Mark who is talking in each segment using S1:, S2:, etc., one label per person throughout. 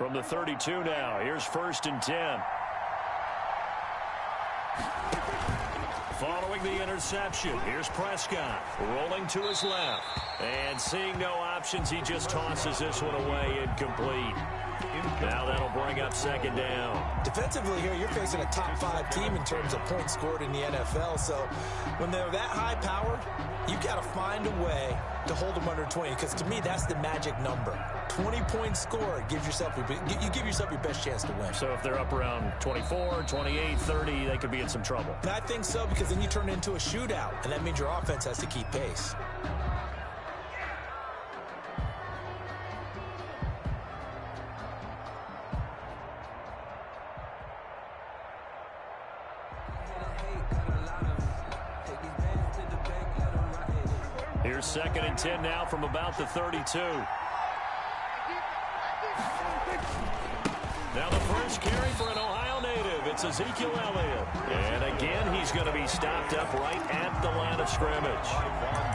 S1: From the 32 now, here's 1st and 10. Following the interception, here's Prescott rolling to his left. And seeing no options, he just tosses this one away incomplete. Now that'll bring up 2nd down.
S2: Defensively here, you're facing a top 5 team in terms of points scored in the NFL. So when they're that high power, you've got to find a way to hold them under 20. Because to me, that's the magic number. 20 points scored gives yourself you give yourself your best chance to win.
S1: So if they're up around 24, 28, 30, they could be in some trouble.
S2: And I think so, because then you turn it into a shootout, and that means your offense has to keep pace.
S1: Here's 2nd and 10 now from about the 32. Now the first carry for an Ohio native. It's Ezekiel Elliott. And again, he's going to be stopped up right at the line of scrimmage.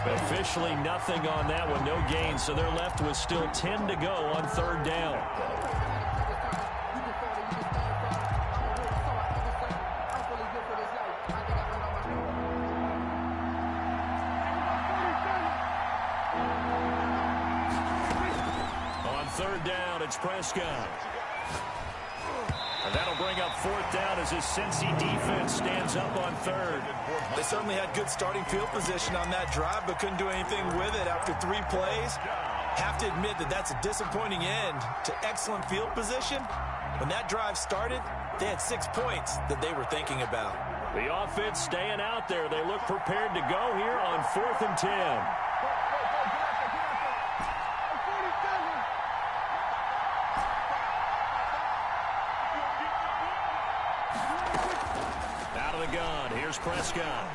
S1: Officially nothing on that one, no gain. So they're left with still 10 to go on 3rd down. On 3rd down, it's Prescott. And that'll bring up 4th down as his Cincy defense stands up on 3rd.
S2: They certainly had good starting field position on that drive, but couldn't do anything with it after 3 plays. Have to admit that that's a disappointing end to excellent field position. When that drive started, they had 6 points that they were thinking about.
S1: The offense staying out there. They look prepared to go here on 4th and 10. Gun. Here's Prescott.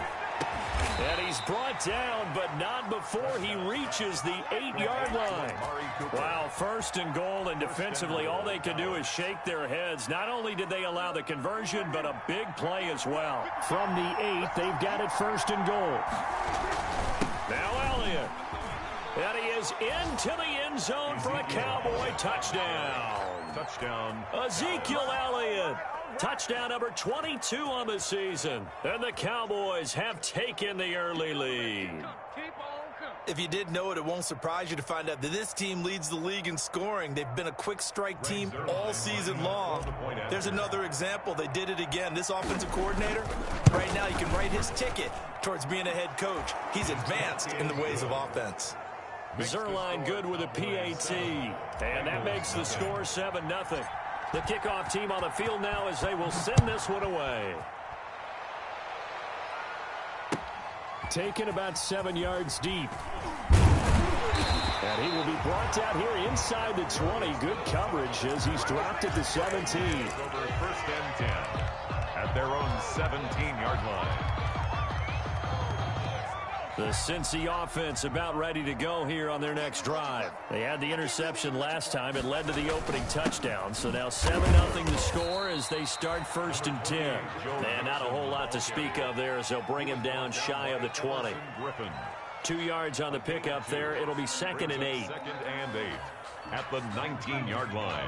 S1: And he's brought down, but not before he reaches the 8-yard line. Wow, 1st and goal, and defensively all they can do is shake their heads. Not only did they allow the conversion, but a big play as well. From the 8, they've got it 1st and goal. Now Elliott. And he is into the end zone for a Cowboy touchdown.
S3: Touchdown.
S1: Ezekiel Elliott. Touchdown number 22 on the season. And the Cowboys have taken the early lead.
S2: If you didn't know it, it won't surprise you to find out that this team leads the league in scoring. They've been a quick strike team all season long. There's another example. They did it again. This offensive coordinator, right now, he can write his ticket towards being a head coach. He's advanced in the ways of offense.
S1: Zerline good with a PAT. And that makes the score 7-0. The kickoff team on the field now as they will send this one away. Taken about 7 yards deep. And he will be brought down here inside the 20. Good coverage as he's dropped at the 17.
S3: Over 1st and 10 at their own 17-yard line.
S1: The Cincy offense about ready to go here on their next drive. They had the interception last time. It led to the opening touchdown. So now 7-0 to score as they start 1st and 10. And not a whole lot to speak of there as they'll bring him down shy of the 20. 2 yards on the pickup there. It'll be 2nd and 8.
S3: 2nd and 8 at the 19-yard line.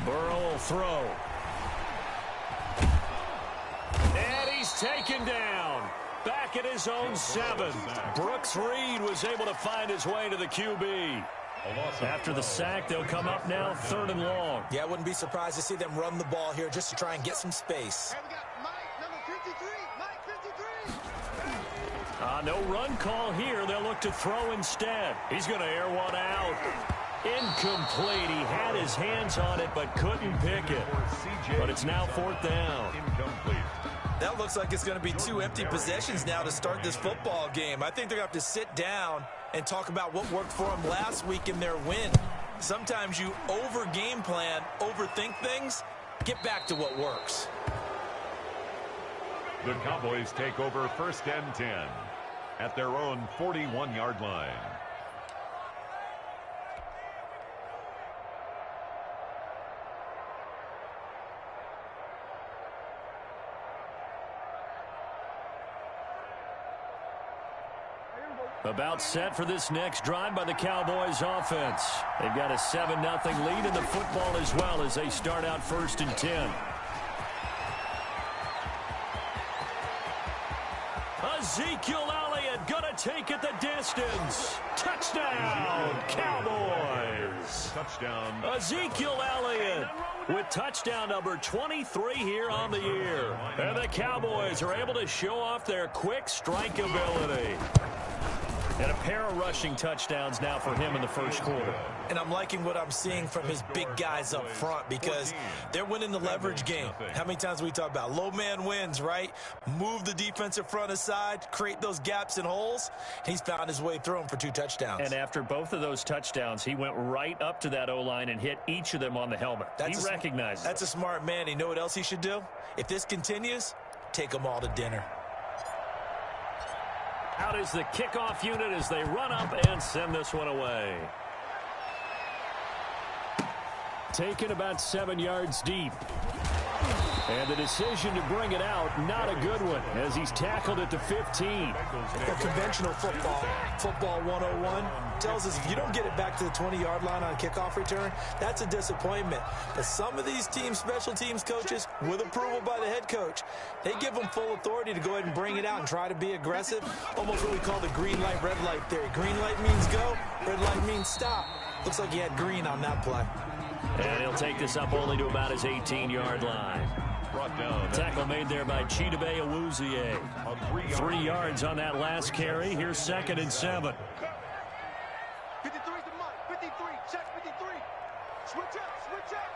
S1: Burrow will throw. And he's taken down. Back at his own 7. Brooks Reed was able to find his way to the QB. After the sack, they'll come up now 3rd and long.
S2: Yeah, I wouldn't be surprised to see them run the ball here just to try and get some space.
S1: No run call here. They'll look to throw instead. He's going to air one out. Incomplete. He had his hands on it but couldn't pick it. But it's now 4th down.
S3: Incomplete.
S2: That looks like it's going to be 2 empty possessions now to start this football game. I think they're going to have to sit down and talk about what worked for them last week in their win. Sometimes you over-game plan, overthink things. Get back to what works.
S3: The Cowboys take over 1st and 10 at their own 41-yard line.
S1: About set for this next drive by the Cowboys offense. They've got a 7-0 lead in the football as well as they start out 1st and 10. Ezekiel Elliott gonna take it the distance. Touchdown, Cowboys.
S3: Touchdown.
S1: Ezekiel Elliott with touchdown number 23 here on the year. And the Cowboys are able to show off their quick strike ability. And a pair of rushing touchdowns now for him in the first quarter.
S2: And I'm liking what I'm seeing from his big guys up front because they're winning the leverage game. How many times we talk about low man wins, right? Move the defensive front aside, create those gaps and holes. He's found his way through them for 2 touchdowns.
S1: And after both of those touchdowns, he went right up to that O-line and hit each of them on the helmet. He recognized it.
S2: That's a smart man. You know what else he should do? If this continues, take them all to dinner.
S1: Out is the kickoff unit as they run up and send this one away. Taken about 7 yards deep. And the decision to bring it out, not a good one, as he's tackled at the 15.
S2: Well, conventional football 101, tells us if you don't get it back to the 20-yard line on a kickoff return, that's a disappointment. But some of these teams, special teams coaches, with approval by the head coach, they give them full authority to go ahead and bring it out and try to be aggressive, almost what we call the green light, red light theory. Green light means go, red light means stop. Looks like he had green on that play.
S1: And he'll take this up only to about his 18-yard line. Tackle made there by Chidobe Awuzie. 3 yards on that last carry. Here's 2nd and 7.
S4: 53's the mark. 53. Check 53. Switch up. Switch up.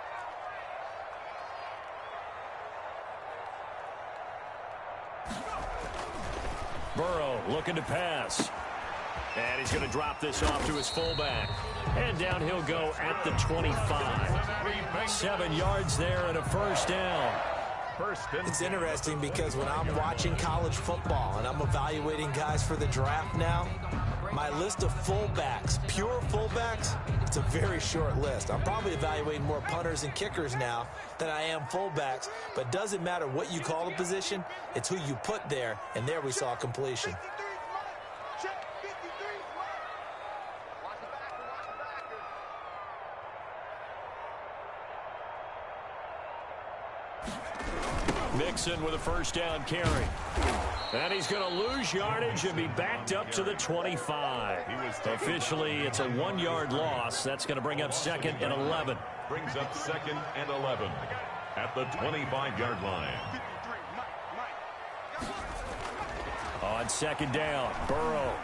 S1: Burrow looking to pass. And he's going to drop this off to his fullback. And down he'll go at the 25. 7 yards there and a first down.
S2: It's interesting because when I'm watching college football and I'm evaluating guys for the draft now, my list of fullbacks, pure fullbacks, it's a very short list. I'm probably evaluating more punters and kickers now than I am fullbacks, but it doesn't matter what you call the position, it's who you put there, and there we saw completion.
S1: Mixon with a first down carry. And he's going to lose yardage and be backed up to the 25. Officially, it's a 1-yard loss. That's going to bring up 2nd and 11.
S3: Brings up 2nd and 11 at the 25-yard line.
S1: On 2nd down, Burrow.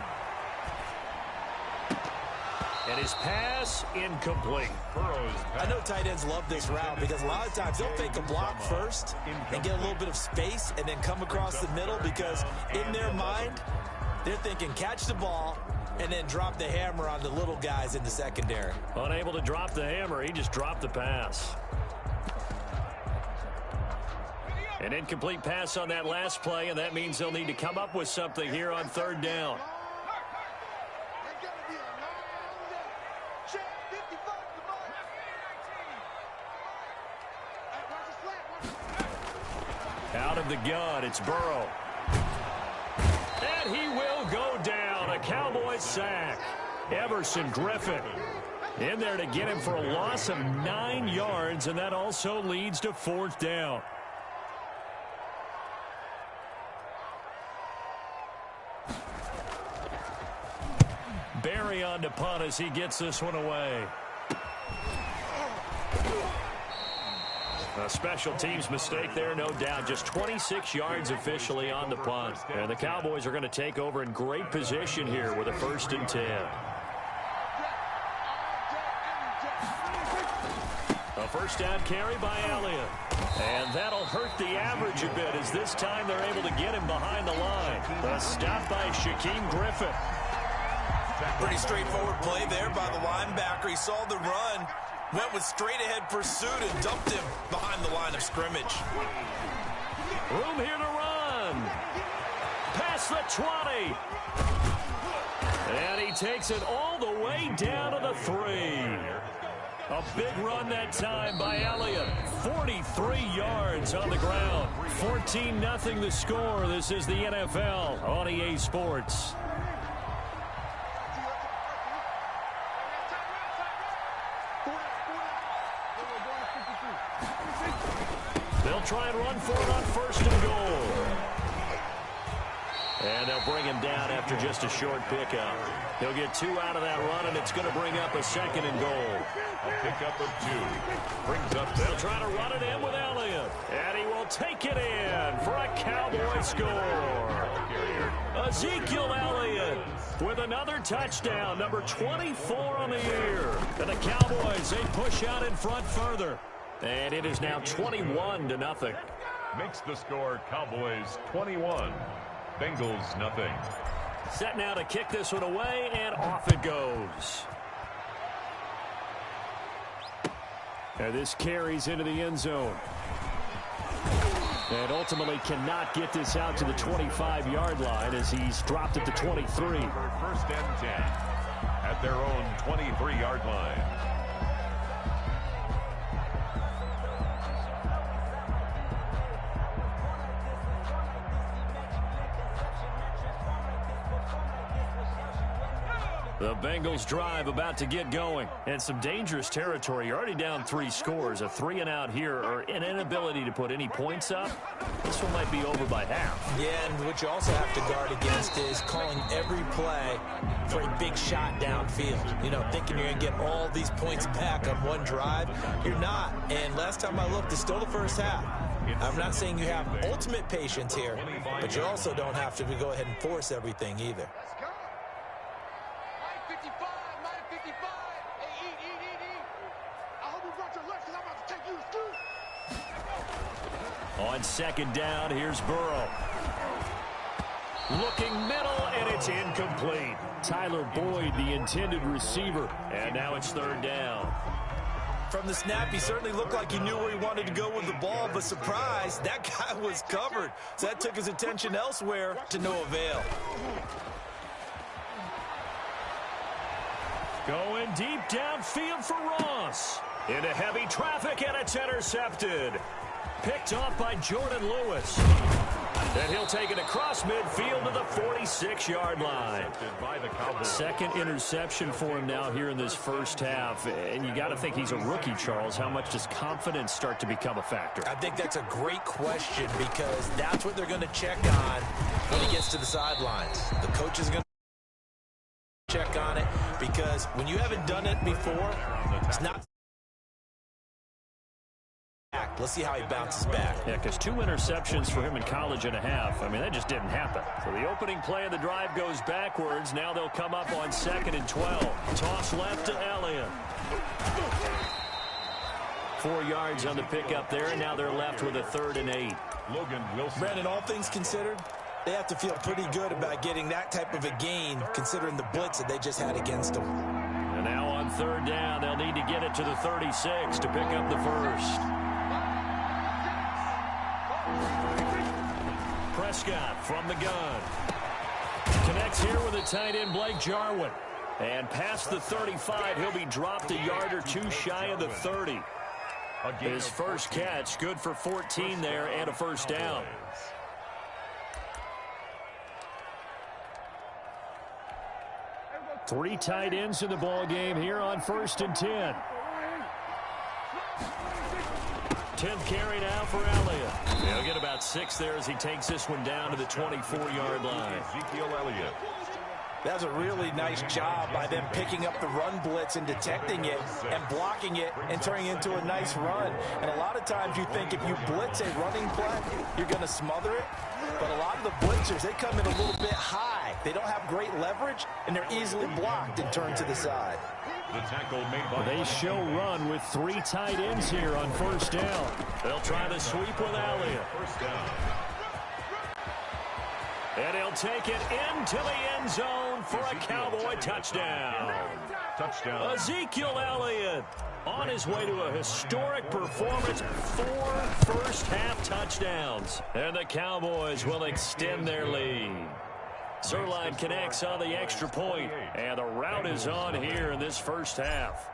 S1: And his pass incomplete.
S2: I know tight ends love this route because a lot of times they'll fake a block first and get a little bit of space and then come across the middle because in their mind, they're thinking catch the ball and then drop the hammer on the little guys in the secondary.
S1: Unable to drop the hammer, he just dropped the pass. An incomplete pass on that last play, and that means they'll need to come up with something here on 3rd down. Out of the gun, it's Burrow. And he will go down. A Cowboys sack. Everson Griffin in there to get him for a loss of 9 yards, and that also leads to 4th down. Barry on to punt as he gets this one away. A special teams mistake there, no doubt. Just 26 yards officially on the punt. And the Cowboys are going to take over in great position here with a 1st and 10. A first down carry by Elliott. And that'll hurt the average a bit as this time they're able to get him behind the line. A stop by Shaquem Griffin.
S2: Pretty straightforward play there by the linebacker. He saw the run. Went with straight-ahead pursuit and dumped him behind the line of scrimmage.
S1: Room here to run. Past the 20. And he takes it all the way down to the 3. A big run that time by Elliott. 43 yards on the ground. 14-0 the score. This is the NFL on EA Sports. They'll try and run for it on first and goal. And they'll bring him down after just a short pickup. He'll get 2 out of that run, and it's going to bring up a second and goal.
S3: A pickup of 2. Brings up
S1: They'll try to run it in with Elliott. And he will take it in for a Cowboy score. Ezekiel Elliott with another touchdown, number 24 on the year. And the Cowboys, they push out in front further. And it is now 21-0.
S3: Makes the score Cowboys 21. Bengals nothing.
S1: Set now to kick this one away, and off it goes. And this carries into the end zone. And ultimately cannot get this out to the 25-yard line as he's dropped at the 23.
S3: First and 10 at their own 23-yard line.
S1: The Bengals drive about to get going. And some dangerous territory. You're already down 3 scores. A 3 and out here, or an inability to put any points up. This one might be over by half.
S2: Yeah, and what you also have to guard against is calling every play for a big shot downfield. You know, thinking you're going to get all these points back on one drive. You're not. And last time I looked, it's still the first half. I'm not saying you have ultimate patience here, but you also don't have to go ahead and force everything either.
S1: On second down, here's Burrow. Looking middle, and it's incomplete. Tyler Boyd, the intended receiver. And now it's third down.
S2: From the snap, he certainly looked like he knew where he wanted to go with the ball, but surprise, that guy was covered. So that took his attention elsewhere to no avail.
S1: Going deep downfield for Ross. Into heavy traffic, and it's intercepted. Picked off by Jordan Lewis. And he'll take it across midfield to the 46-yard line. Second interception for him now here in this first half. And you got to think he's a rookie, Charles. How much does confidence start to become a factor?
S2: I think that's a great question because that's what they're going to check on when he gets to the sidelines. The coach is going to check on it because when you haven't done it before, it's not. Let's see how he bounces back.
S1: Yeah, because 2 interceptions for him in college and a half. I mean, that just didn't happen. So the opening play of the drive goes backwards. Now they'll come up on 2nd and 12. Toss left to Elliott. 4 yards on the pickup there, and now they're left with a 3rd and 8.
S3: Logan Wilson.
S2: Brandon, all things considered, they have to feel pretty good about getting that type of a gain considering the blitz that they just had against them.
S1: And now on 3rd down, they'll need to get it to the 36 to pick up the first. Prescott from the gun. Connects here with the tight end, Blake Jarwin. And past the 35, he'll be dropped a yard or 2 shy of the 30. His first catch, good for 14 there and a first down. Three tight ends in the ball game here on 1st and 10. 10th carry now for Elliott. He'll get about 6 there as he takes this one down to the 24-yard line.
S3: Ezekiel Elliott.
S2: That was a really nice job by them picking up the run blitz and detecting it and blocking it and turning it into a nice run. And a lot of times you think if you blitz a running play, you're going to smother it. But a lot of the blitzers, they come in a little bit high. They don't have great leverage, and they're easily blocked and turned to the side.
S3: The tackle made by
S1: they show run with 3 tight ends here on 1st down. They'll try the sweep with Elliott.
S3: First down.
S1: And he'll take it into the end zone for a Cowboy touchdown.
S3: Touchdown.
S1: Ezekiel Elliott on his way to a historic performance. 4 first-half touchdowns. And the Cowboys will extend their lead. Zerline connects on the extra point, and the route is on here in this first half.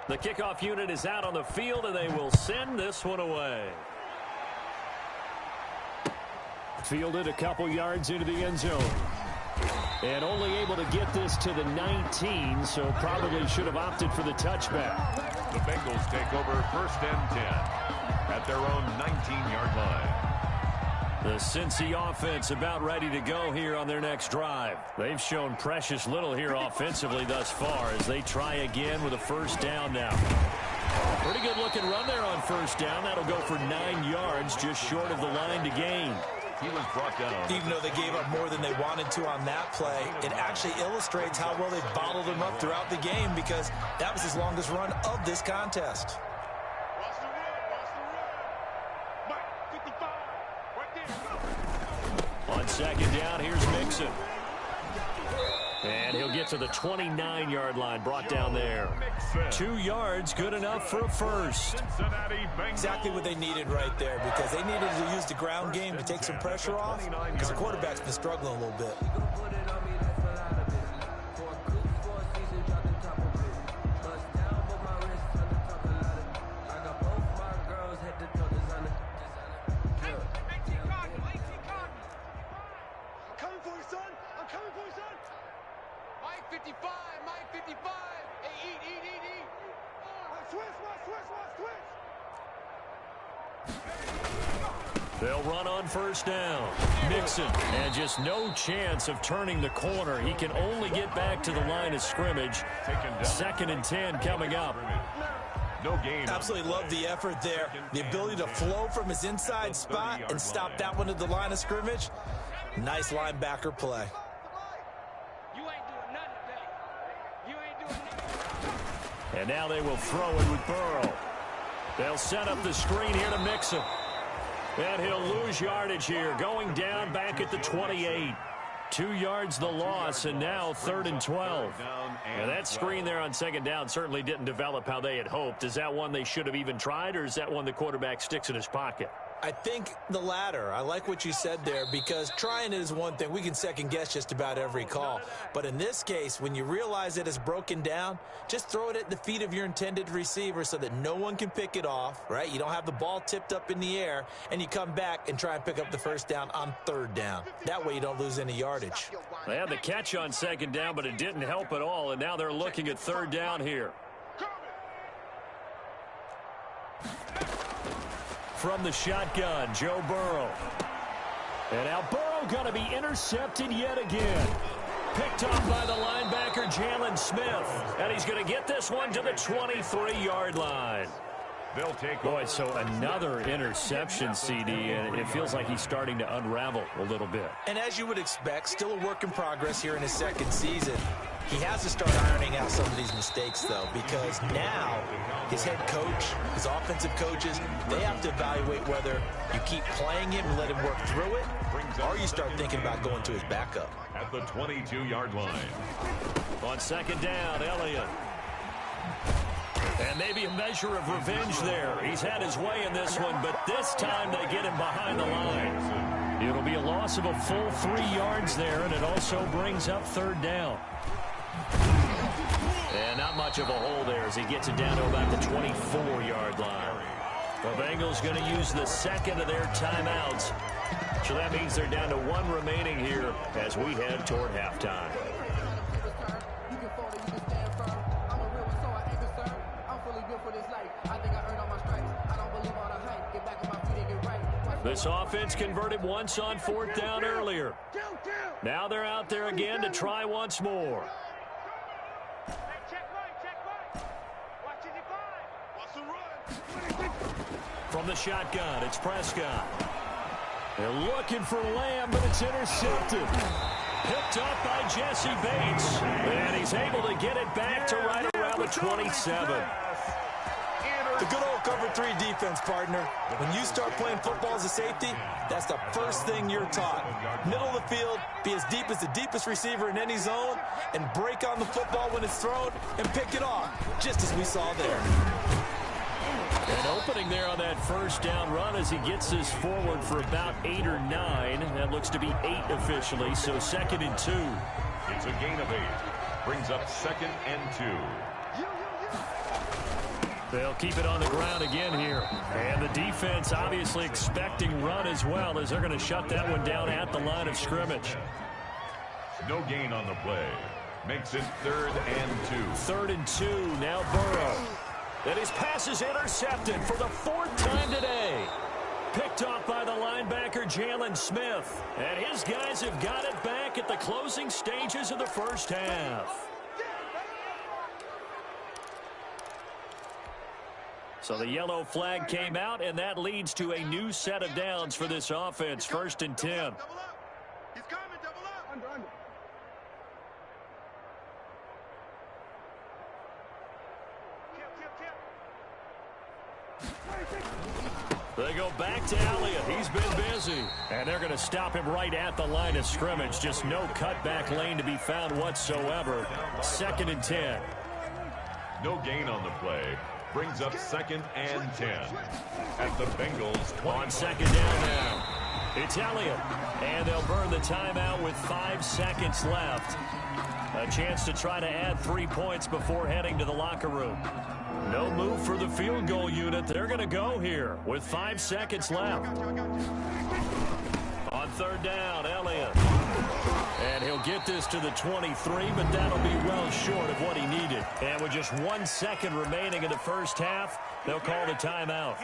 S1: The kickoff unit is out on the field, and they will send this one away. Fielded a couple yards into the end zone. And only able to get this to the 19, so probably should have opted for the touchback.
S3: The Bengals take over 1st and 10. at their own 19-yard line.
S1: The Cincy offense about ready to go here on their next drive. They've shown precious little here offensively thus far as they try again with a first down now. Pretty good looking run there on first down. That'll go for 9 yards, just short of the line to gain.
S3: He was brought down.
S2: Even though they gave up more than they wanted to on that play, it actually illustrates how well they bottled him up throughout the game because that was his longest run of this contest.
S4: Watch the run. Mike, 55. Right there.
S1: On second down, here's Mixon. And he'll get to the 29-yard line, brought down there. 2 yards, good enough for a first.
S2: Exactly what they needed right there because they needed to use the ground game to take some pressure off because the quarterback's been struggling a little bit.
S1: They'll run on first down. Mixon, and just no chance of turning the corner. He can only get back to the line of scrimmage. 2nd and 10 coming up.
S3: No gain.
S2: Absolutely love the effort there. The ability to flow from his inside spot and stop that one at the line of scrimmage. Nice linebacker play.
S4: You ain't doing nothing today. You ain't doing nothing.
S1: And now they will throw it with Burrow. They'll set up the screen here to Mixon. And he'll lose yardage here, going down back at the 28. 2 yards the loss, and now 3rd and 12. And that screen there on second down certainly didn't develop how they had hoped. Is that one they should have even tried, or is that one the quarterback sticks in his pocket?
S2: I think the latter. I like what you said there because trying it is one thing. We can second guess just about every call. But in this case, when you realize it is broken down, just throw it at the feet of your intended receiver so that no one can pick it off, right? You don't have the ball tipped up in the air, and you come back and try and pick up the first down on 3rd down. That way you don't lose any yardage.
S1: They had the catch on second down, but it didn't help at all, and now they're looking at 3rd down here. From the shotgun, Joe Burrow. And now Burrow going to be intercepted yet again. Picked off by the linebacker, Jalen Smith. And he's going to get this one to the 23-yard line.
S3: They'll take
S1: Boy, so another interception, CD, and it feels like he's starting to unravel a little bit.
S2: And as you would expect, still a work in progress here in his 2nd season. He has to start ironing out some of these mistakes, though, because now his head coach, his offensive coaches, they have to evaluate whether you keep playing him and let him work through it, or you start thinking about going to his backup.
S3: at the 22-yard line.
S1: On second down, Elliott. And maybe a measure of revenge there. He's had his way in this one, but this time they get him behind the line. It'll be a loss of a full 3 yards there, and it also brings up third down. And not much of a hole there as he gets it down to about the 24-yard line. The Bengals going to use the second of their timeouts. So that means they're down to one remaining here as we head toward halftime. This offense converted once on fourth down earlier. Now they're out there again to try once more. From the shotgun, it's Prescott. They're looking for Lamb, but it's intercepted. Picked up by Jesse Bates. And he's able to get it back to right around the 27.
S2: The good old cover 3 defense, partner. When you start playing football as a safety, that's the first thing you're taught. Middle of the field, be as deep as the deepest receiver in any zone, and break on the football when it's thrown and pick it off, just as we saw there.
S1: An opening there on that first down run as he gets this forward for about 8 or 9. That looks to be 8 officially, so 2nd and 2.
S3: It's a gain of 8. Brings up 2nd and 2.
S1: They'll keep it on the ground again here. And the defense obviously expecting run as well as they're going to shut that one down at the line of scrimmage.
S3: No gain on the play. Makes it 3rd and 2.
S1: 3rd and 2. Now Burrow. And his pass is intercepted for the 4th time today. Picked off by the linebacker, Jalen Smith. And his guys have got it back at the closing stages of the first half. So the yellow flag came out, and that leads to a new set of downs for this offense. 1st and 10.
S4: Double up. He's coming, double up. Under.
S1: They go back to Elliott. He's been busy. And they're going to stop him right at the line of scrimmage. Just no cutback lane to be found whatsoever. 2nd and 10.
S3: No gain on the play. Brings up 2nd and 10. At the Bengals 20.
S1: On 2nd down now. It's Elliott. And they'll burn the timeout with 5 seconds left. A chance to try to add 3 points before heading to the locker room. No move for the field goal unit. They're going to go here with 5 seconds left. On 3rd down, Elliott. And he'll get this to the 23, but that'll be well short of what he needed. And with just 1 second remaining in the first half, they'll call the timeout.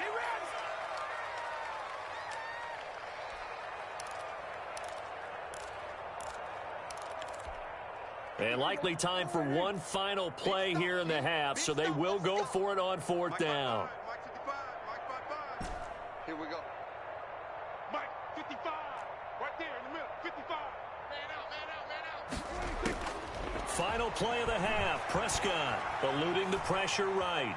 S1: And likely time for one final play here in the half, so they will go for it on 4th down.
S4: Here we go. Mike, 55. Right there in the middle. 55. Man out.
S1: Final play of the half. Prescott eluding the pressure right.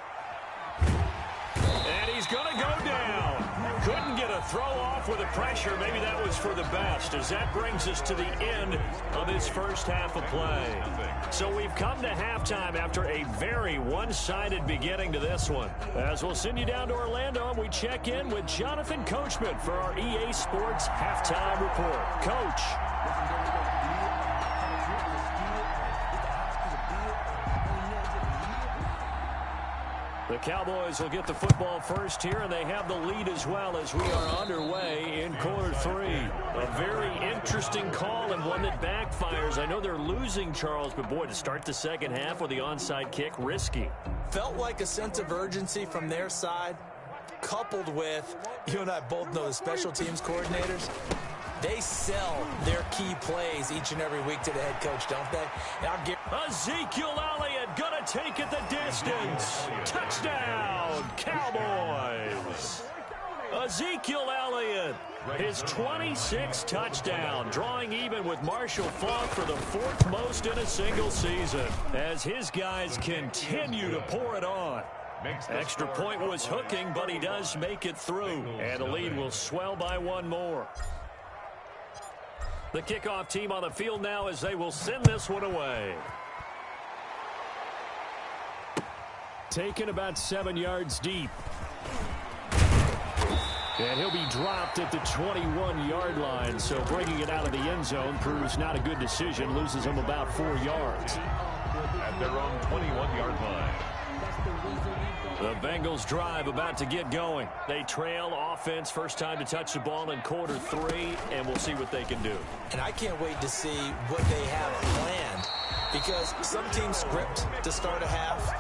S1: And he's going to go down. Couldn't get a throw off with the pressure. Maybe that was for the best, as that brings us to the end of this first half of play. So we've come to halftime after a very one-sided beginning to this one. As we'll send you down to Orlando, and we check in with Jonathan Coachman for our EA Sports Halftime Report. Coach. The Cowboys will get the football first here, and they have the lead as well as we are underway in quarter 3. A very interesting call and one that backfires. I know they're losing, Charles, but boy, to start the second half with the onside kick, risky.
S2: Felt like a sense of urgency from their side, coupled with, you and I both know the special teams coordinators. They sell their key plays each and every week to the head coach, don't they?
S1: Ezekiel Elliott gonna take it the distance. Touchdown, Cowboys. Ezekiel Elliott, his 26th touchdown, drawing even with Marshall Faulk for the 4th most in a single season, as his guys continue to pour it on. Extra point was hooking, but he does make it through, and the lead will swell by 1 more. The kickoff team on the field now as they will send this one away. Taken about 7 yards deep. And he'll be dropped at the 21-yard line, so bringing it out of the end zone proves not a good decision, loses him about 4 yards.
S3: At their own 21-yard line.
S1: The Bengals drive about to get going. They trail offense, first time to touch the ball in quarter 3, and we'll see what they can do.
S2: And I can't wait to see what they have planned, because some teams script to start a half.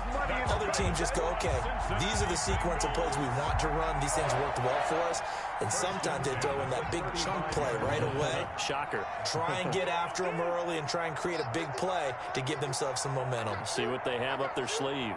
S2: Other teams just go, okay, these are the sequence of plays we want to run. These things worked well for us. And sometimes they throw in that big chunk play right away.
S1: Shocker.
S2: Try and get after them early and try and create a big play to give themselves some momentum.
S1: See what they have up their sleeve.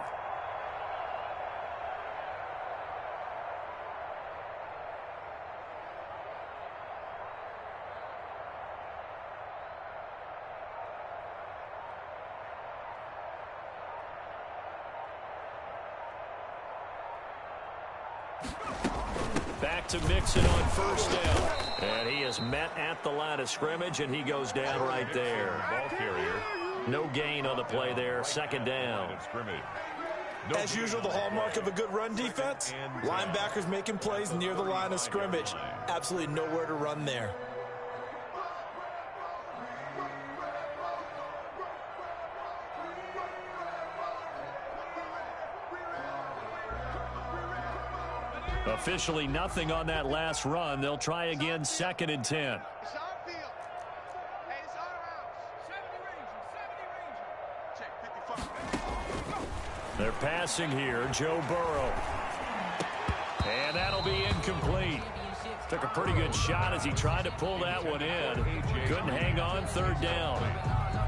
S1: Back to Mixon on first down. And he is met at the line of scrimmage, and he goes down right there.
S3: Ball carrier.
S1: No gain on the play there. Second down.
S2: As usual, the hallmark of a good run defense, linebackers making plays near the line of scrimmage. Absolutely nowhere to run there.
S1: Officially nothing on that last run. They'll try again, 2nd and 10.
S4: It's our field. Hey, it's our house. 70 Ranger. Check 55.
S1: They're passing here, Joe Burrow. And that'll be incomplete. Took a pretty good shot as he tried to pull that one in. Couldn't hang on, third down.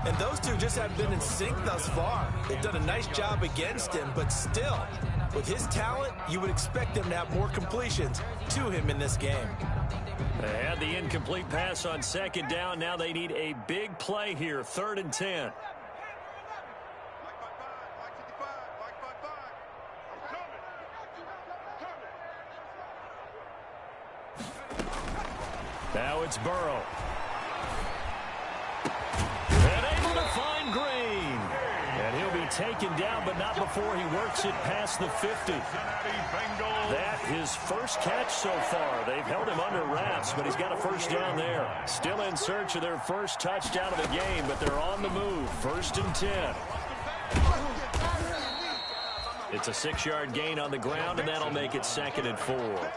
S2: And those two just haven't been in sync thus far. They've done a nice job against him, but still, with his talent, you would expect them to have more completions to him in this game.
S1: They had the incomplete pass on second down. Now they need a big play here, 3rd and 10. Now it's Burrow. And able to find Green. And he'll be taken down, but not before he works it past the 50. That his first catch so far. They've held him under wraps, but he's got a first down there. Still in search of their first touchdown of the game, but they're on the move. 1st and 10. It's a 6-yard gain on the ground, and that'll make it 2nd and 4.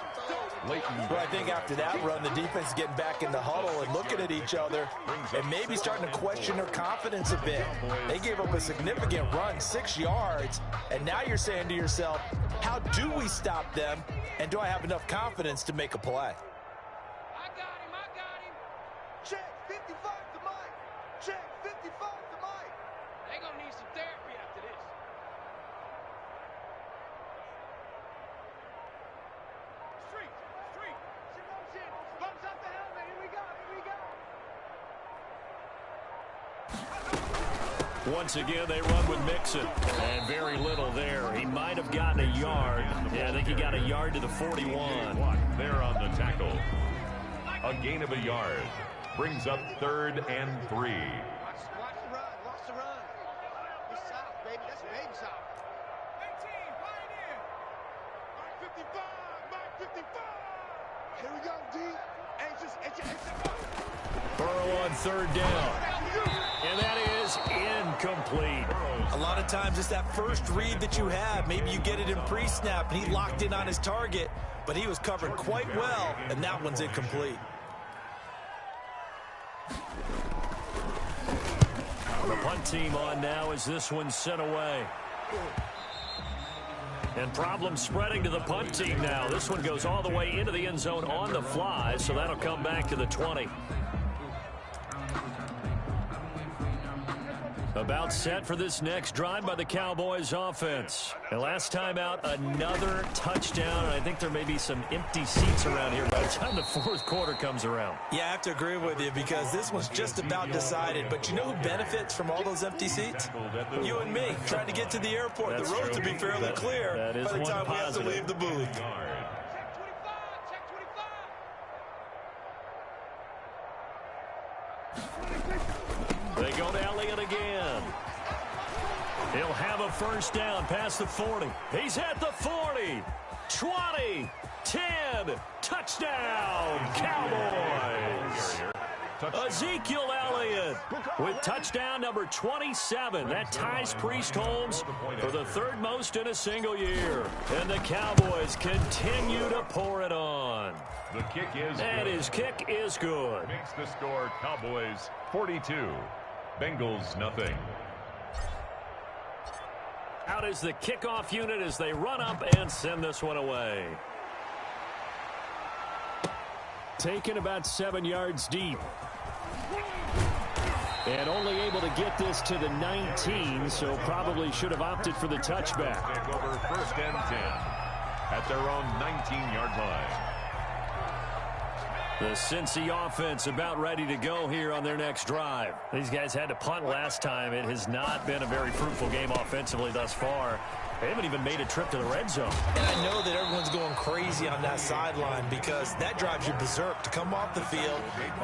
S2: Well, I think after that run, the defense is getting back in the huddle and looking at each other and maybe starting to question their confidence a bit. They gave up a significant run, 6 yards, and now you're saying to yourself, how do we stop them, and do I have enough confidence to make a play?
S4: I got him. Check 55 to Mike. Check 55 to Mike. They're going to need some therapy after this. Bumps up the helmet. Here we go.
S1: Once again, they run with Mixon. And very little there. He might have gotten a yard. Yeah, I think he got a yard to the 41.
S3: There on the tackle. A gain of a yard. Brings up 3rd and 3.
S4: Watch the run. Watch the run. It's south, baby. That's baby south. 18, Pioneer. Mark 55. Mark 55. Here we go, D. Anxious.
S1: Burrow on 3rd down. And that is incomplete.
S2: A lot of times it's that first read that you have. Maybe you get it in pre-snap, and he locked in on his target, but he was covered quite well, and that one's incomplete.
S1: The punt team on now as this one's sent away. And problems spreading to the punt team now. This one goes all the way into the end zone on the fly, so that'll come back to the 20. About set for this next drive by the Cowboys offense. And last time out, another touchdown. And I think there may be some empty seats around here by the time the 4th quarter comes around.
S2: Yeah, I have to agree with you because this one's just about decided. But you know who benefits from all those empty seats? You and me, trying to get to the airport.
S1: That's
S2: the roads
S1: true.
S2: will be fairly clear
S1: that is
S2: by the time we have to
S1: positive.
S2: leave the booth.
S4: Check 25.
S1: They go to Elliott again. He'll have a first down past the 40. He's at the 40. 20. 10. Touchdown, Cowboys. Ezekiel Elliott with touchdown number 27. That ties Priest Holmes for the 3rd most in a single year. And the Cowboys continue to pour it on.
S3: The kick is
S1: And
S3: good.
S1: his kick is good.
S3: Makes the score Cowboys 42. Bengals nothing.
S1: Out is the kickoff unit as they run up and send this one away. Taken about 7 yards deep. And only able to get this to the 19, so probably should have opted for the touchback.
S3: Take over 1st and 10 at their own 19-yard line.
S1: The Cincy offense about ready to go here on their next drive. These guys had to punt last time. It has not been a very fruitful game offensively thus far. They haven't even made a trip to the red zone.
S2: And I know that everyone's going crazy on that sideline because that drives you berserk to come off the field,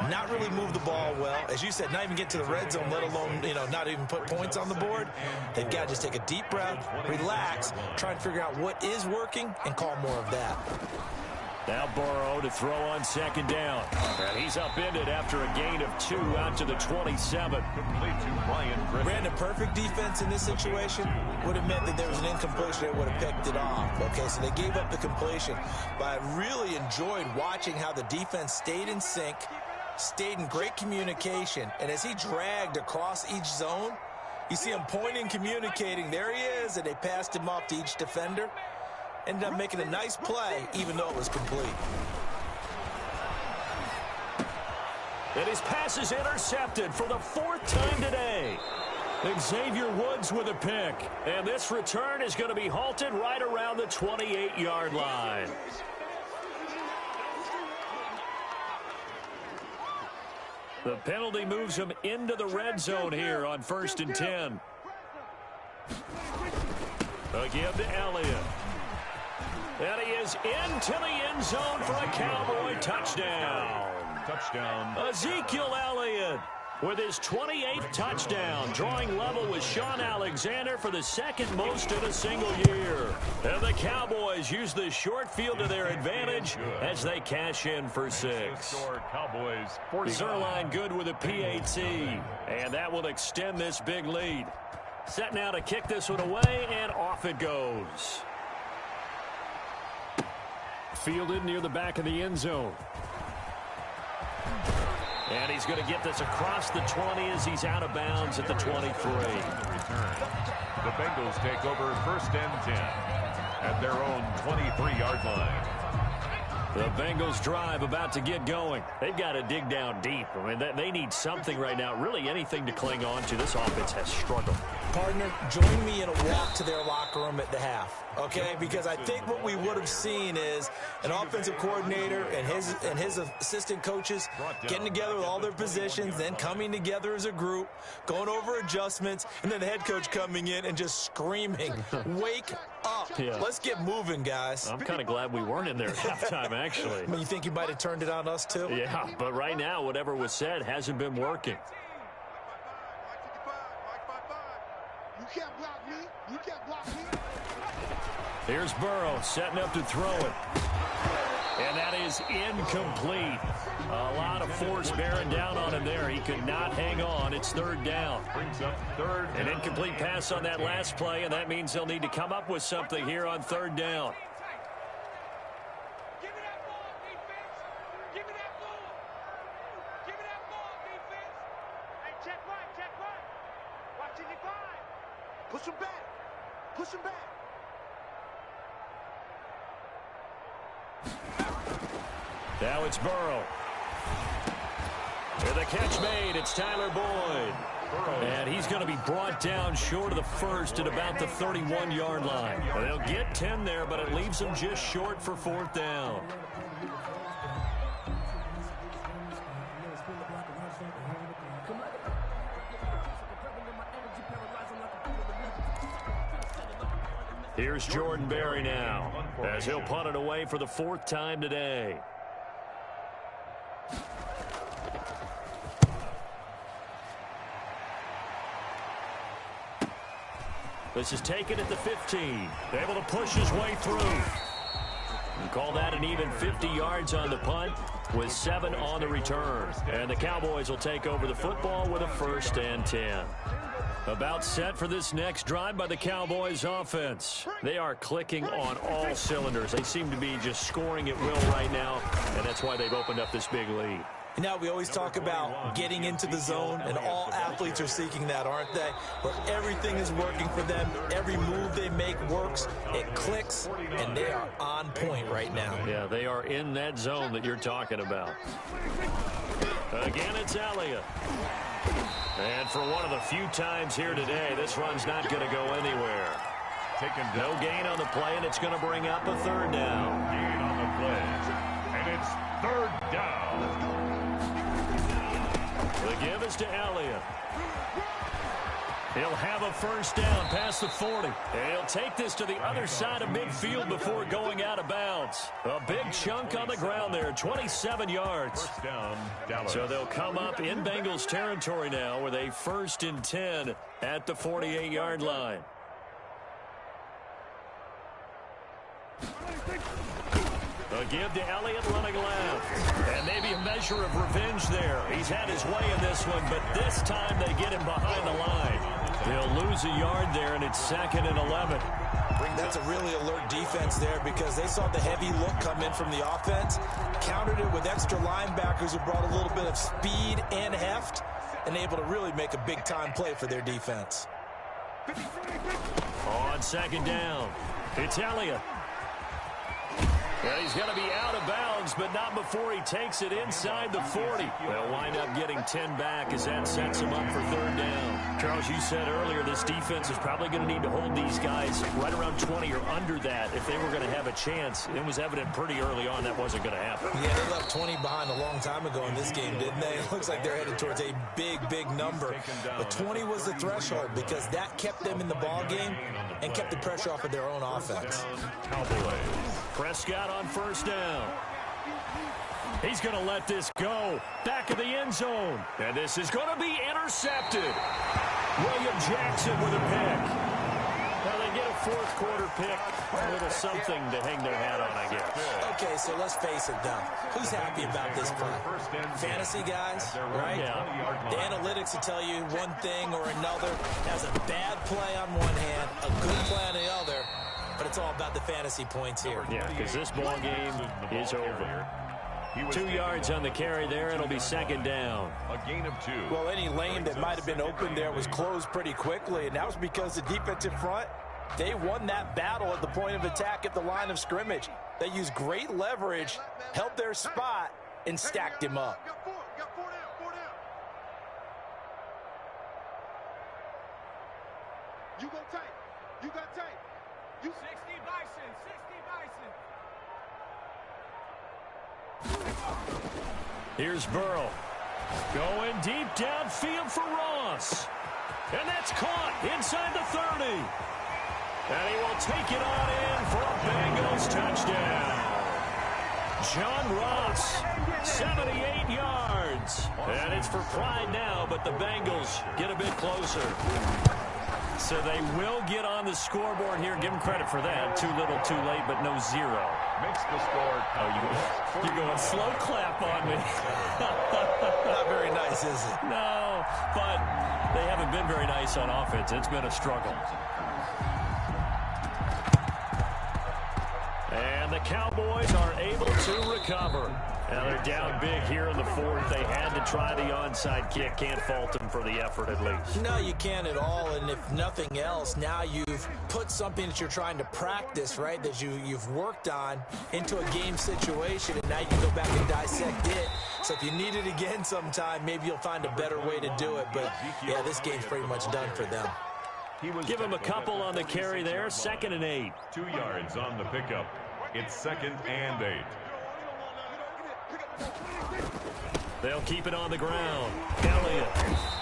S2: not really move the ball well. As you said, not even get to the red zone, let alone, not even put points on the board. They've got to just take a deep breath, relax, try and figure out what is working, and call more of that.
S1: Now Burrow to throw on 2nd down. And he's upended after a gain of 2 out to the 27.
S3: Complete to Brian Griffin.
S2: Brandon, perfect defense in this situation would have meant that there was an incompletion. They would have picked it off. Okay, so they gave up the completion. But I really enjoyed watching how the defense stayed in sync, stayed in great communication. And as he dragged across each zone, You see him pointing, communicating. There he is, and they passed him off to each defender. Ended up making a nice play, even though it was complete.
S1: And his pass is intercepted for the 4th time today. Xavier Woods with a pick. And this return is going to be halted right around the 28-yard line. The penalty moves him into the red zone here on 1st and 10. A give to Elliott. And he is into the end zone for a Cowboy touchdown.
S3: Touchdown.
S1: Ezekiel Elliott with his 28th touchdown, drawing level with Sean Alexander for the 2nd most in a single year. And the Cowboys use the short field to their advantage as they cash in for 6.
S3: Cowboys
S1: Zerline good with a PAT, and that will extend this big lead. Set now to kick this one away, and off it goes. Fielded near the back of the end zone. And he's going to get this across the 20 as he's out of bounds at the 23.
S3: The Bengals take over 1st and 10 at their own 23-yard line.
S1: The Bengals drive about to get going. They've got to dig down deep. I mean, they need something right now, really anything to cling on to. This offense has struggled.
S2: Partner, join me in a walk to their locker room at the half, okay? Because I think what we would have seen is an offensive coordinator and his assistant coaches getting together with all their positions, then coming together as a group, going over adjustments, and then the head coach coming in and just screaming, wake up.
S1: Yeah.
S2: Let's get moving, guys.
S1: I'm kind of glad we weren't in there at halftime, actually.
S2: I mean, you think you might have turned it on us, too?
S1: Yeah, but right now, whatever was said hasn't been working.
S4: You can't block me. You can't block me.
S1: Here's Burrow setting up to throw it. And that is incomplete. A lot of force bearing down on him there. He could not hang on. It's 3rd down.
S3: Brings up 3rd down.
S1: An incomplete pass on that last play, and that means they'll need to come up with something here on 3rd down.
S4: Give me that ball, defense. Give me that ball. Give me that ball, defense. Hey, check right, check right. Watch it, divide. Push him back. Push him back.
S1: Now it's Burrow. And the catch made. It's Tyler Boyd. And he's going to be brought down short of the 1st at about the 31-yard line. They'll get 10 there, but it leaves them just short for 4th down. Here's Jordan Berry now, as he'll punt it away for the 4th time today. This is taken at the 15. Able to push his way through. And call that an even 50 yards on the punt with 7 on the return. And the Cowboys will take over the football with a 1st and 10. About set for this next drive by the Cowboys offense. They are clicking on all cylinders. They seem to be just scoring at will right now, and that's why they've opened up this big lead.
S2: Now, we always talk about getting into the zone, and all athletes are seeking that, aren't they? Where everything is working for them. Every move they make works. It clicks, and they are on point right now.
S1: Yeah, they are in that zone that you're talking about. Again, it's Elliott. And for one of the few times here today, this run's not going to go anywhere. No gain on the play, and it's going to bring up a 3rd down.
S3: Gain on the play. And it's 3rd down.
S1: The give is to Elliott. He'll have a 1st down past the 40. And he'll take this to the other side of midfield before going out of bounds. A big chunk on the ground there, 27 yards.
S3: 1st down, Dallas.
S1: So they'll come up in Bengals territory now with a 1st and 10 at the 48-yard line. A give to Elliott running left. And maybe a measure of revenge there. He's had his way in this one, but this time they get him behind the line. They'll lose a yard there, and it's 2nd and 11.
S2: That's a really alert defense there because they saw the heavy look come in from the offense, countered it with extra linebackers who brought a little bit of speed and heft, and able to really make a big-time play for their defense.
S1: On second down, it's Elliott. And he's going to be out of bounds, but not before he takes it inside the 40. They'll wind up getting 10 back as that sets him up for third down. Charles, you said earlier this defense is probably going to need to hold these guys right around 20 or under that if they were going to have a chance. It was evident pretty early on that wasn't going to happen.
S2: Yeah, they left 20 behind a long time ago in this game, didn't they? It looks like they're headed towards a big number. But 20 was the threshold because that kept them in the ball game and kept the pressure off of their own offense.
S3: Cowboys.
S1: Prescott on first down. He's going to let this go. Back of the end zone. And this is going to be intercepted. William Jackson with a pick. Well, they get a fourth quarter pick. A little something to hang their hat on, I guess.
S2: Okay, so let's face it, though. Who's happy about this play? Fantasy guys, right?
S1: Yeah.
S2: The analytics will tell you one thing or another. Has a bad play on one hand, a good play on the other. But it's all about the fantasy points here.
S1: Yeah, because this ball game is over. 2 yards on the carry there. It'll be second down.
S3: A gain of 2.
S5: Well, any lane that might have been open there was closed pretty quickly, and that was because the defensive front, they won that battle at the point of attack at the line of scrimmage. They used great leverage, held their spot, and stacked him up.
S4: Got four down. You go tight. You got tight. You 60 Bison.
S1: Here's Burrow. Going deep downfield for Ross. And that's caught inside the 30. And he will take it on in for a Bengals touchdown. John Ross, 78 yards. And it's for pride now, but the Bengals get a bit closer. So they will get on the scoreboard here. Give them credit for that. Too little, too late, but no zero.
S3: Makes the score.
S1: Oh, you're going slow clap on me.
S2: Not very nice, is it?
S1: No, but they haven't been very nice on offense. It's been a struggle. And the Cowboys are able to recover. Now they're down big here in the fourth. They had to try the onside kick. Can't fault them for the effort at least.
S2: No, you can't at all. And if nothing else, now you've put something that you're trying to practice, right, that you've worked on into a game situation, and now you can go back and dissect it. So if you need it again sometime, maybe you'll find a better way to do it. But, yeah, this game's pretty much done for them.
S1: Give him a couple on the carry there. 2nd and 8.
S3: 2 yards on the pickup. It's 2nd and 8.
S1: They'll keep it on the ground. Elliott.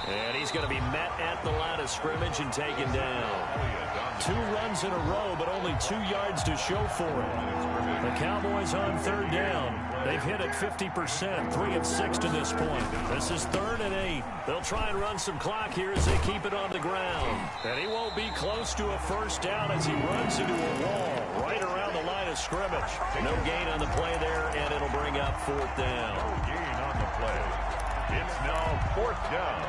S1: And he's going to be met at the line of scrimmage and taken down. 2 runs in a row, but only 2 yards to show for it. The Cowboys on third down. They've hit it 50%, 3 of 6 to this point. This is 3rd and 8. They'll try and run some clock here as they keep it on the ground. And he won't be close to a first down as he runs into a wall right around the line of scrimmage. No gain on the play there, and it'll bring up 4th down.
S3: No gain on the play. It's now 4th down.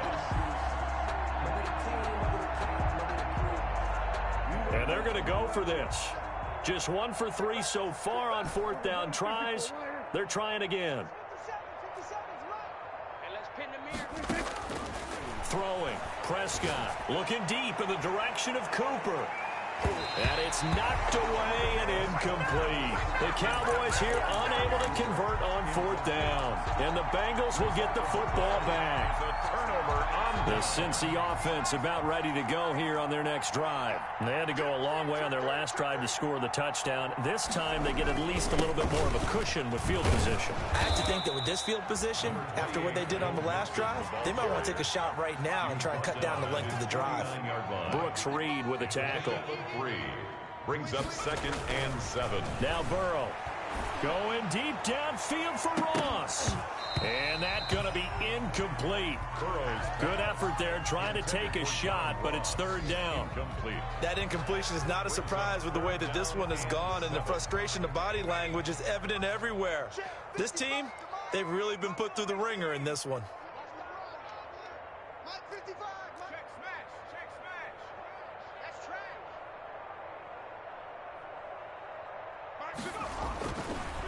S1: And they're going to go for this. Just 1 for 3 so far on 4th down tries. They're trying again. Throwing. Prescott looking deep in the direction of Cooper. And it's knocked away and incomplete. The Cowboys here unable to convert on 4th down. And the Bengals will get the football back.
S3: The turnover on
S1: the Cincy offense about ready to go here on their next drive. They had to go a long way on their last drive to score the touchdown. This time they get at least a little bit more of a cushion with field position.
S2: I have to think that with this field position, after what they did on the last drive, they might want to take a shot right now and try and cut down the length of the drive.
S1: Brooks Reed with a tackle.
S3: 3. Brings up 2nd and 7.
S1: Now Burrow going deep downfield for Ross. And that's going to be incomplete. Good effort there trying to take a shot, but it's 3rd down.
S3: Incomplete.
S2: That incompletion is not a surprise with the way that this one has gone, and the frustration of body language is evident everywhere. This team, they've really been put through the ringer in this one.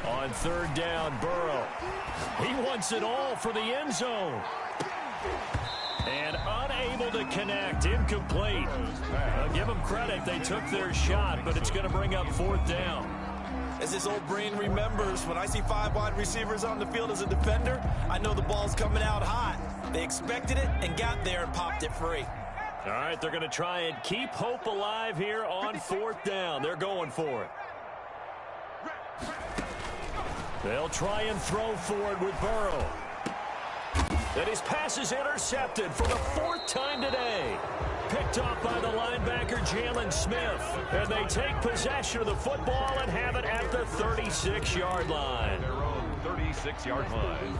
S1: On 3rd down, Burrow. He wants it all for the end zone. And unable to connect. Incomplete. credit. They took their shot, but it's going to bring up fourth down.
S5: As this old brain remembers, when I see 5 wide receivers on the field as a defender, I know the ball's coming out hot. They expected it and got there and popped it free.
S1: All right, they're going to try and keep hope alive here on fourth down. They're going for it. They'll try and throw for it with Burrow. And his pass is intercepted for the 4th time today. Picked off by the linebacker, Jalen Smith. And they take possession of the football and have it at the 36-yard line.
S3: Their own 36-yard line.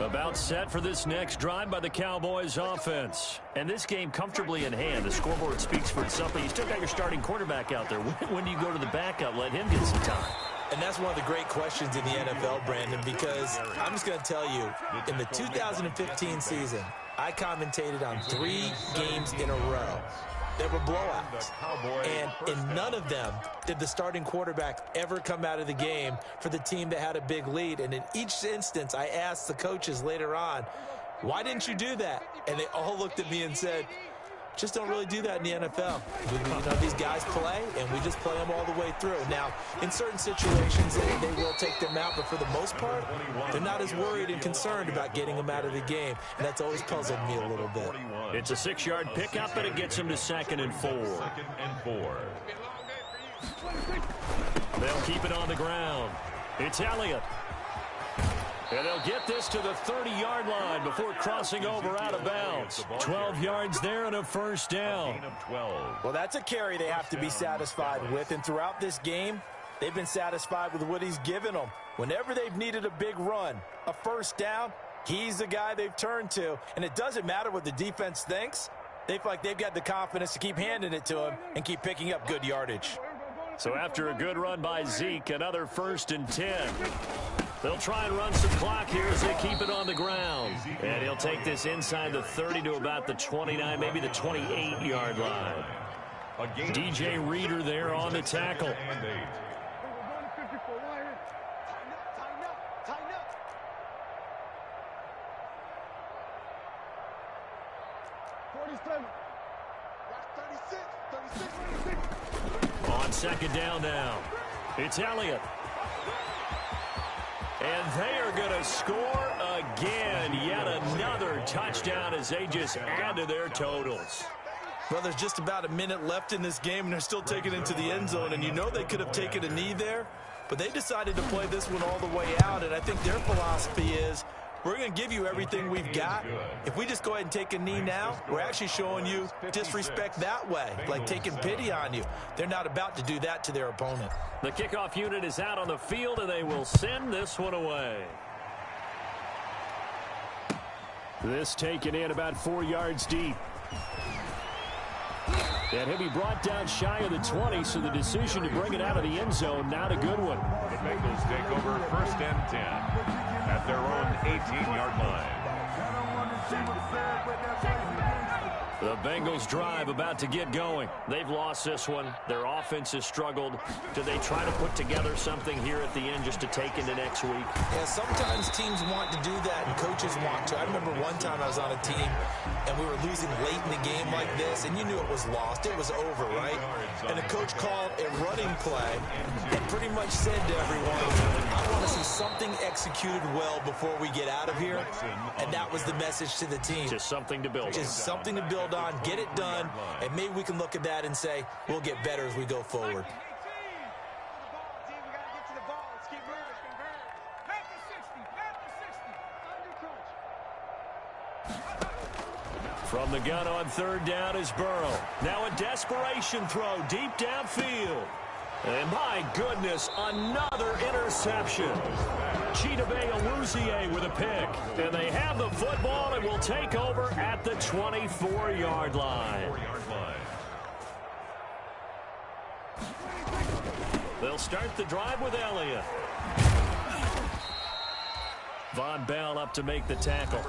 S1: About set for this next drive by the Cowboys offense. And this game comfortably in hand. The scoreboard speaks for itself, but you still got your starting quarterback out there. When do you go to the backup? Let him get some time.
S5: And that's one of the great questions in the NFL, Brandon, because I'm just going to tell you, in the 2015 season, I commentated on 3 games in a row. They were blowouts. And in none of them did the starting quarterback ever come out of the game for the team that had a big lead. And in each instance, I asked the coaches later on, why didn't you do that? And they all looked at me and said, just don't really do that in the NFL. These guys play, and we just play them all the way through. Now, in certain situations, they will take them out, but for the most part, they're not as worried and concerned about getting them out of the game, and that's always puzzled me a little bit.
S1: It's a 6-yard pickup, and it gets them to 2nd and 4.
S3: 2nd and 4.
S1: They'll keep it on the ground. It's Elliott. And they'll get this to the 30-yard line before crossing over out of bounds. 12 yards there and a 1st down.
S5: Well, that's a carry they have to be satisfied with. And throughout this game, they've been satisfied with what he's given them. Whenever they've needed a big run, a 1st down, he's the guy they've turned to. And it doesn't matter what the defense thinks. They feel like they've got the confidence to keep handing it to him and keep picking up good yardage.
S1: So after a good run by Zeke, another 1st and 10. They'll try and run some clock here as they keep it on the ground. And he'll take this inside the 30 to about the 29, maybe the 28-yard line. DJ Reader there on the tackle. On 2nd down now, it's Elliott. And they are going to score again. Yet another touchdown as they just add to their totals.
S5: Well, there's just about a minute left in this game, and they're still taking it into the end zone. And you know they could have taken a knee there, but they decided to play this one all the way out. And I think their philosophy is, we're going to give you everything we've got. If we just go ahead and take a knee now, we're actually showing you disrespect that way, like taking pity on you. They're not about to do that to their opponent.
S1: The kickoff unit is out on the field, and they will send this one away. This taken in about 4 yards deep. And he'll be brought down shy of the 20, so the decision to bring it out of the end zone, not a good one.
S3: The Bengals take over 1st and 10 at their own 18-yard line.
S1: The Bengals drive about to get going. They've lost this one. Their offense has struggled. Do they try to put together something here at the end just to take into next week?
S5: Yeah, sometimes teams want to do that and coaches want to. I remember one time I was on a team and we were losing late in the game like this, and you knew it was lost. It was over, right? And the coach called a running play and pretty much said to everyone, I want to see something executed well before we get out of here. And that was the message to the team.
S1: Just something to build on.
S5: Just something to build on, get it done, and maybe we can look at that and say, we'll get better as we go forward.
S1: From the gun on 3rd down is Burrow. Now a desperation throw deep downfield. And my goodness, another interception. Chidobe Awuzie with a pick. And they have the football and will take over at the 24-yard line. They'll start the drive with Elliott. Von Bell up to make the tackle.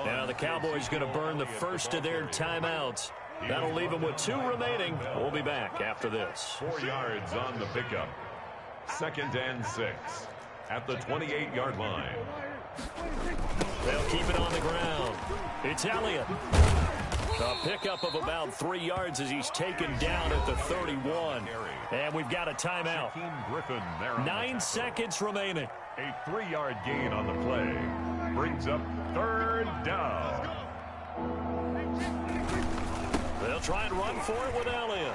S1: Now the Cowboys going to burn the first of their timeouts. That'll leave them with 2 remaining. We'll be back after this.
S3: 4 yards on the pickup. 2nd and 6 at the 28-yard line.
S1: They'll keep it on the ground. It's Elliott. A pickup of about 3 yards as he's taken down at the 31. And we've got a timeout. 9 seconds remaining.
S3: A 3-yard gain on the play brings up third down.
S1: They'll try and run for it with Elliott.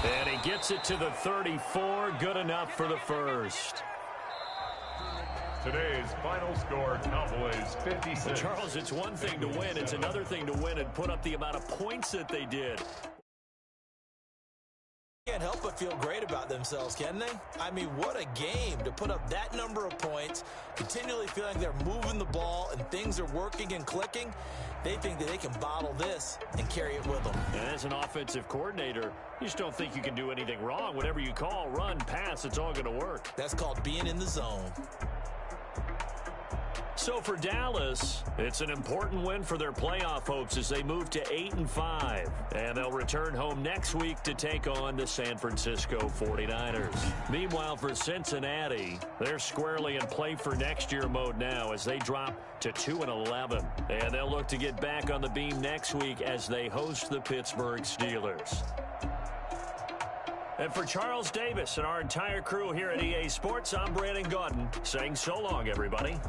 S1: And he gets it to the 34. Good enough for the first.
S3: Today's final score, Cowboys 56.
S1: Charles, it's one thing to win. It's another thing to win and put up the amount of points that they did.
S5: Can't help but feel great about themselves, can they? I mean, what a game to put up that number of points, continually feeling like they're moving the ball and things are working and clicking. They think that they can bottle this and carry it with them.
S1: And as an offensive coordinator, you just don't think you can do anything wrong. Whatever you call, run, pass, it's all going to work.
S5: That's called being in the zone.
S1: So for Dallas, it's an important win for their playoff hopes as they move to 8-5. And they'll return home next week to take on the San Francisco 49ers. Meanwhile, for Cincinnati, they're squarely in play for next year mode now as they drop to 2-11. And they'll look to get back on the beam next week as they host the Pittsburgh Steelers. And for Charles Davis and our entire crew here at EA Sports, I'm Brandon Gaudin saying so long, everybody.